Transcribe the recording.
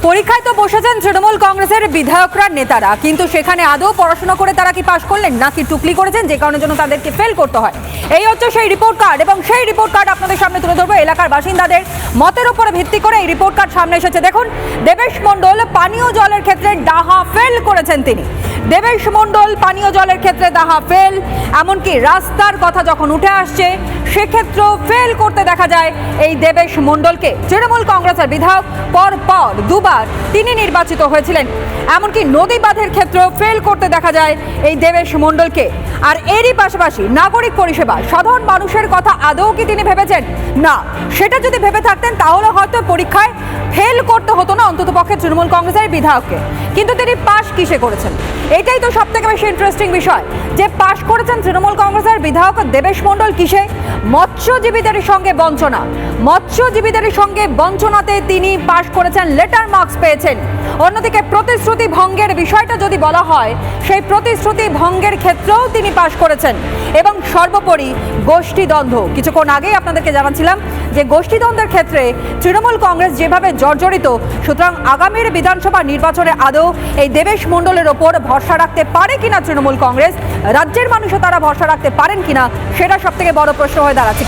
পরীক্ষায় তো বসেছেন তৃণমূল কংগ্রেসের বিধায়করা নেতারা, কিন্তু সেখানে আদৌ পড়াশোনা করে তারা কি পাশ করলেন নাকি টুকলি করেছেন যে কারণের জন্য তাদেরকে ফেল করতে হয়। এই হচ্ছে সেই রিপোর্ট কার্ড, এবং সেই রিপোর্ট কার্ড আপনাদের সামনে তুলে ধরবো। এলাকার বাসিন্দাদের মতের উপরে ভিত্তি করে এই রিপোর্ট কার্ড সামনে এসেছে। দেখুন, দেবেশ মণ্ডল পানীয় জলের ক্ষেত্রে ডাহা ফেল করেছেন তিনি। দেবেশ মণ্ডল পানীয় জলের ক্ষেত্রে ডাহা ফেল, এমনকি রাস্তার কথা যখন উঠে আসছে সেক্ষেত্রেও ফেল করতে দেখা যায় এই দেবেশ মণ্ডলকে। তৃণমূল কংগ্রেসের বিধায়ক পর দুবার তিনি নির্বাচিত হয়েছিলেন, এমনকি নদী বাঁধের ক্ষেত্রেও ফেল করতে দেখা যায় এই দেবেশ মণ্ডলকে। আর এরই পাশাপাশি নাগরিক পরিষেবা, সাধারণ মানুষের কথা আদৌ কি তিনি ভেবেছেন? না, সেটা যদি ভেবে থাকতেন তাহলে হয়তো পরীক্ষায় ফেল করতে হতো না অন্ততপক্ষে তৃণমূল কংগ্রেসের বিধায়ককে। কিন্তু তিনি পাশ কিসে করেছেন? এটাই তো সব থেকে বেশি ইন্টারেস্টিং বিষয়, যে পাশ করেছেন তৃণমূল কংগ্রেসের বিধায়ক দেবেশ মণ্ডল কিসে? মৎস্যজীবীদের সঙ্গে বঞ্চনা। মৎস্যজীবীদের সঙ্গে বঞ্চনাতে তিনি পাশ করেছেন, লেটার মার্কস পেয়েছেন। অন্যদিকে প্রতিশ্রুতি ভঙ্গের বিষয়টা যদি বলা হয়, সেই প্রতিশ্রুতি ভঙ্গের ক্ষেত্রেও তিনি পাশ করেছেন। এবং সর্বোপরি গোষ্ঠীদ্বন্দ্ব, কিছুক্ষণ আগেই আপনাদেরকে জানাচ্ছিলাম যে গোষ্ঠীদ্বন্দ্বের ক্ষেত্রে তৃণমূল কংগ্রেস যেভাবে জর্জরিত, সুতরাং আগামীর বিধানসভা নির্বাচনে আদৌ এই দেবেশ মণ্ডলের ওপর ভরসা রাখতে পারে কিনা তৃণমূল কংগ্রেস, রাজ্যের মানুষও তারা ভরসা রাখতে পারেন কিনা, সেটা সব থেকে বড় প্রশ্ন হয়ে দাঁড়াচ্ছে।